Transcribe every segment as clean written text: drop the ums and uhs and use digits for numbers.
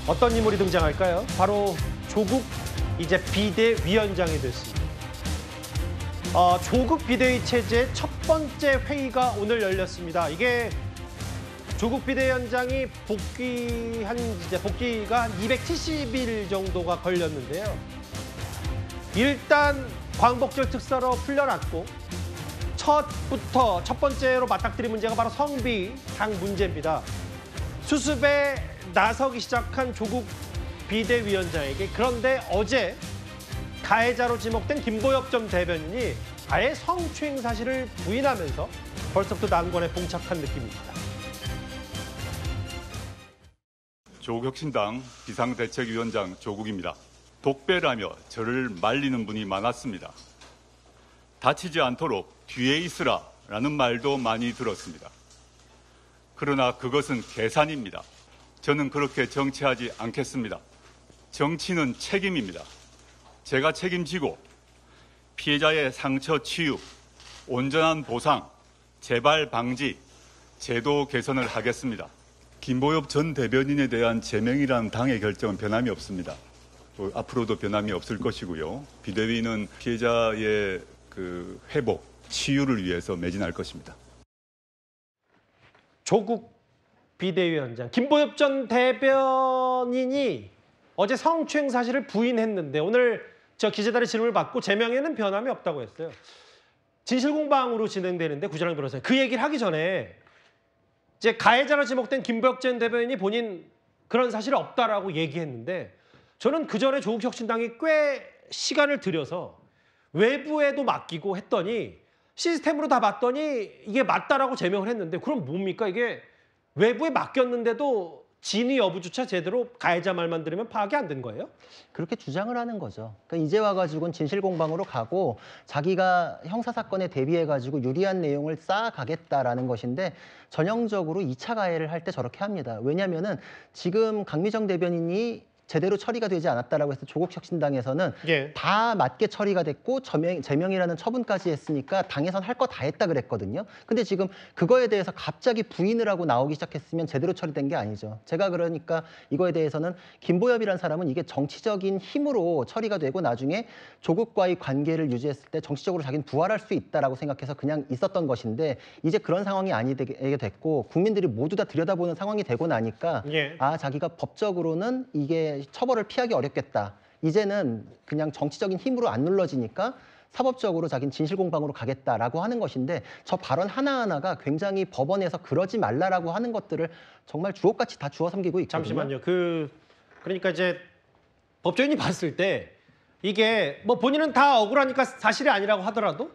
어떤 인물이 등장할까요? 바로 조국 이제 비대위원장이 됐습니다. 조국 비대위 체제의 첫 번째 회의가 오늘 열렸습니다. 이게 조국 비대위원장이 복귀가 한 270일 정도가 걸렸는데요. 일단 광복절 특사로 풀려났고 첫 번째로 맞닥뜨린 문제가 바로 성비상 문제입니다. 수습에 나서기 시작한 조국 비대위원장에게 그런데 어제 가해자로 지목된 김보엽 전 대변인이 아예 성추행 사실을 부인하면서 벌써부터 난관에 봉착한 느낌입니다. 조국혁신당 비상대책위원장 조국입니다. 독배라며 저를 말리는 분이 많았습니다. 다치지 않도록 뒤에 있으라라는 말도 많이 들었습니다. 그러나 그것은 계산입니다. 저는 그렇게 정치하지 않겠습니다. 정치는 책임입니다. 제가 책임지고 피해자의 상처 치유, 온전한 보상, 재발 방지, 제도 개선을 하겠습니다. 김보엽 전 대변인에 대한 제명이라는 당의 결정은 변함이 없습니다. 앞으로도 변함이 없을 것이고요. 비대위는 피해자의 회복, 치유를 위해서 매진할 것입니다. 조국 비대위원장, 김보엽 전 대변인이 어제 성추행 사실을 부인했는데 오늘 저 기자들의 질문을 받고 제명에는 변함이 없다고 했어요. 진실공방으로 진행되는데 구자랑 변호사님, 그 얘기를 하기 전에 이제 가해자로 지목된 김보엽 전 대변인이 본인 그런 사실이 없다라고 얘기했는데 저는 그 전에 조국혁신당이 꽤 시간을 들여서 외부에도 맡기고 했더니 시스템으로 다 봤더니 이게 맞다라고 제명을 했는데 그럼 뭡니까? 이게 외부에 맡겼는데도 진위 여부조차 제대로 가해자 말만 들으면 파악이 안 된 거예요? 그렇게 주장을 하는 거죠. 그러니까 이제 와가지고는 진실공방으로 가고 자기가 형사사건에 대비해가지고 유리한 내용을 쌓아가겠다라는 것인데 전형적으로 2차 가해를 할 때 저렇게 합니다. 왜냐하면은 지금 강미정 대변인이 제대로 처리가 되지 않았다라고 해서 조국혁신당에서는 다 맞게 처리가 됐고 제명이라는 처분까지 했으니까 당에선 할 거 다 했다 그랬거든요. 근데 지금 그거에 대해서 갑자기 부인을 하고 나오기 시작했으면 제대로 처리된 게 아니죠. 제가 그러니까 이거에 대해서는 김보엽이라는 사람은 이게 정치적인 힘으로 처리가 되고 나중에 조국과의 관계를 유지했을 때 정치적으로 자기는 부활할 수 있다라고 생각해서 그냥 있었던 것인데 이제 그런 상황이 아니게 됐고 국민들이 모두 다 들여다보는 상황이 되고 나니까 자기가 법적으로는 이게 처벌을 피하기 어렵겠다. 이제는 그냥 정치적인 힘으로 안 눌러지니까 사법적으로 자기는 진실공방으로 가겠다라고 하는 것인데 저 발언 하나하나가 굉장히 법원에서 그러지 말라라고 하는 것들을 정말 주옥같이 다 주워 삼기고 있거든요. 잠시만요. 그러니까 이제 법조인이 봤을 때 이게 뭐 본인은 다 억울하니까 사실이 아니라고 하더라도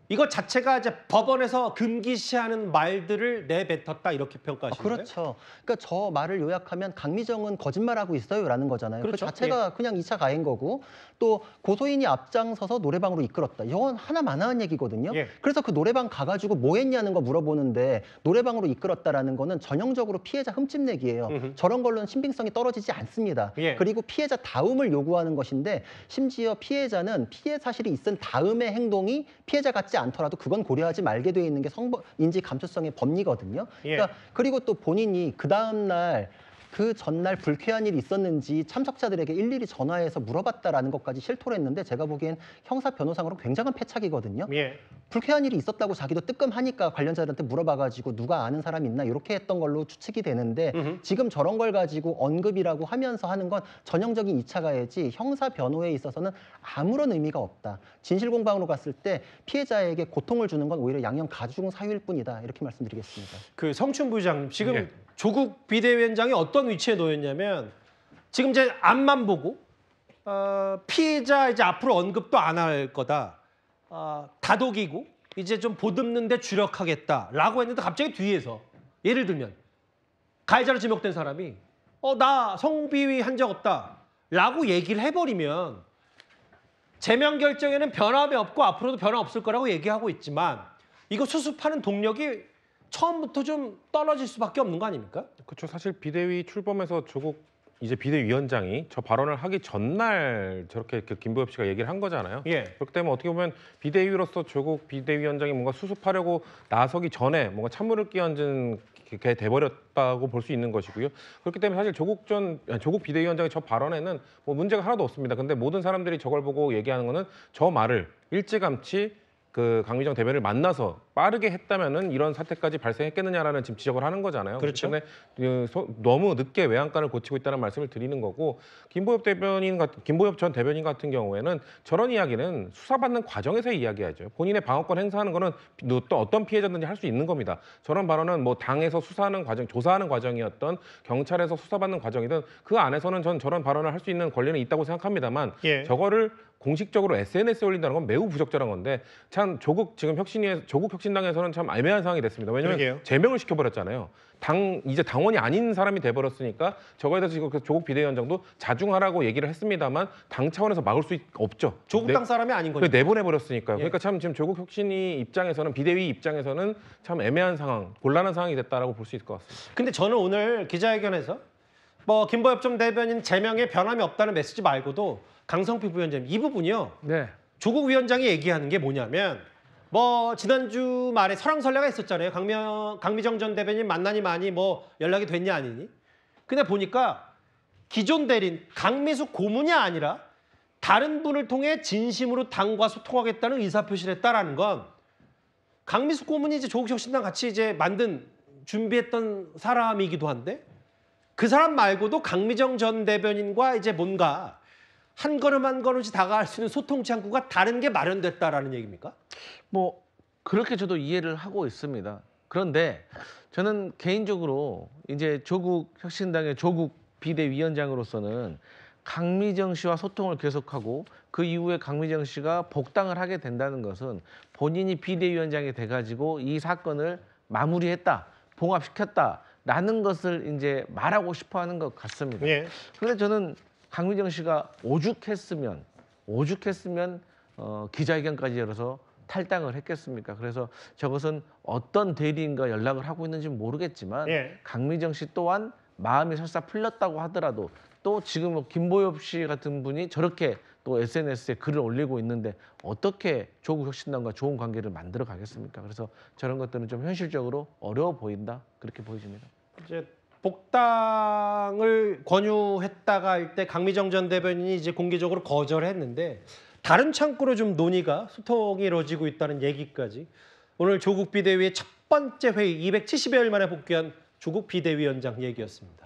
이것 자체가 이제 법원에서 금기시하는 말들을 내뱉었다 이렇게 평가하시는 거예요? 그렇죠. 그러니까 저 말을 요약하면 강미정은 거짓말하고 있어요라는 거잖아요. 그렇죠. 그 자체가 그냥 2차 가해인 거고 또 고소인이 앞장서서 노래방으로 이끌었다. 이건 하나만한 얘기거든요. 그래서 그 노래방 가가지고 뭐 했냐는 거 물어보는데 노래방으로 이끌었다라는 거는 전형적으로 피해자 흠집내기예요. 저런 걸로는 신빙성이 떨어지지 않습니다. 그리고 피해자 다음을 요구하는 것인데 심지어 피해자는 피해 사실이 있은 다음의 행동이 피해자 같지 않더라도 그건 고려하지 말게 돼 있는 게 인지 감수성의 법리거든요. 그러니까 그리고 또 본인이 그 다음 날 그 전날 불쾌한 일이 있었는지 참석자들에게 일일이 전화해서 물어봤다라는 것까지 실토를 했는데 제가 보기엔 형사 변호상으로 굉장한 패착이거든요. 불쾌한 일이 있었다고 자기도 뜨끔하니까 관련자들한테 물어봐가지고 누가 아는 사람 있나 이렇게 했던 걸로 추측이 되는데 지금 저런 걸 가지고 언급이라고 하면서 하는 건 전형적인 2차 가해지 형사 변호에 있어서는 아무런 의미가 없다. 진실공방으로 갔을 때 피해자에게 고통을 주는 건 오히려 양형 가중 사유일 뿐이다. 이렇게 말씀드리겠습니다. 그 성춘 부장님 지금 조국 비대위원장이 어떤 위치에 놓였냐면 지금 이제 앞만 보고 피해자 이제 앞으로 언급도 안 할 거다. 다독이고 이제 좀 보듬는 데 주력하겠다라고 했는데 갑자기 뒤에서 예를 들면 가해자로 지목된 사람이 나 성비위 한 적 없다라고 얘기를 해버리면 제명 결정에는 변함이 없고 앞으로도 변화 없을 거라고 얘기하고 있지만 이거 수습하는 동력이 처음부터 좀 떨어질 수밖에 없는 거 아닙니까? 그렇죠. 사실 비대위 출범해서 조국 이제 비대위원장이 저 발언을 하기 전날 저렇게 그 김보엽 씨가 얘기를 한 거잖아요. 예. 그렇기 때문에 어떻게 보면 비대위로서 조국 비대위원장이 뭔가 수습하려고 나서기 전에 뭔가 찬물을 끼얹은 게 돼버렸다고 볼 수 있는 것이고요. 그렇기 때문에 사실 조국 비대위원장의 저 발언에는 뭐 문제가 하나도 없습니다. 근데 모든 사람들이 저걸 보고 얘기하는 거는 저 말을 일찌감치 그 강미정 대변을 만나서 빠르게 했다면은 이런 사태까지 발생했겠느냐라는 지금 지적을 하는 거잖아요. 그렇죠. 그렇기 때문에 너무 늦게 외양간을 고치고 있다는 말씀을 드리는 거고 김보엽 전 대변인 같은 경우에는 저런 이야기는 수사받는 과정에서 이야기하죠. 본인의 방어권 행사하는 거는 또 어떤 피해자든지 할 수 있는 겁니다. 저런 발언은 뭐 당에서 수사하는 과정, 조사하는 과정이었던 경찰에서 수사받는 과정이든 그 안에서는 전 저런 발언을 할 수 있는 권리는 있다고 생각합니다만 예. 저거를 공식적으로 SNS에 올린다는 건 매우 부적절한 건데 참 조국 혁신당에서는 참 애매한 상황이 됐습니다. 왜냐하면 그러게요. 제명을 시켜버렸잖아요. 이제 당원이 아닌 사람이 돼버렸으니까 저거에 대해서 지금 그 조국 비대위원장도 자중하라고 얘기를 했습니다만 당 차원에서 막을 수 없죠. 조국 당 사람이 아닌 거죠. 내보내버렸으니까요. 예. 그러니까 참 지금 조국 혁신이 입장에서는 비대위 입장에서는 참 애매한 상황, 곤란한 상황이 됐다라고 볼 수 있을 것 같습니다. 근데 저는 오늘 기자회견에서 뭐 김보엽 전 대변인 제명에 변함이 없다는 메시지 말고도 강성필 부위원장님 이 부분이요. 네. 조국 위원장이 얘기하는 게 뭐냐면 뭐 지난주 말에 설왕설래가 있었잖아요. 강미정 전 대변인 만나니 많이 뭐 연락이 됐냐 아니니. 근데 보니까 기존 대리인 강미숙 고문이 아니라 다른 분을 통해 진심으로 당과 소통하겠다는 의사표시를 했다라는 건 강미숙 고문이 이제 조국 혁신당 같이 이제 준비했던 사람이기도 한데 그 사람 말고도 강미정 전 대변인과 이제 뭔가 한 걸음 한 걸음씩 다가갈 수 있는 소통 창구가 다른 게 마련됐다라는 얘기입니까? 뭐 그렇게 저도 이해를 하고 있습니다. 그런데 저는 개인적으로 이제 조국 혁신당의 조국 비대위원장으로서는 강미정 씨와 소통을 계속하고 그 이후에 강미정 씨가 복당을 하게 된다는 것은 본인이 비대위원장이 돼가지고 이 사건을 마무리했다, 봉합시켰다라는 것을 이제 말하고 싶어하는 것 같습니다. 예. 그런데 저는 강미정 씨가 오죽했으면 기자회견까지 열어서 탈당을 했겠습니까? 그래서 저것은 어떤 대리인과 연락을 하고 있는지 모르겠지만 예. 강미정 씨 또한 마음이 설사 풀렸다고 하더라도 또 지금 뭐 김보엽 씨 같은 분이 저렇게 또 SNS에 글을 올리고 있는데 어떻게 조국 혁신당과 좋은 관계를 만들어 가겠습니까? 그래서 저런 것들은 좀 현실적으로 어려워 보인다 그렇게 보여집니다. 이제 복당을 권유했다가 할 때 강미정 전 대변인이 이제 공개적으로 거절했는데 다른 창구로 좀 논의가 소통이 이루어지고 있다는 얘기까지 오늘 조국 비대위의 첫 번째 회의 270여일 만에 복귀한 조국 비대위원장 얘기였습니다.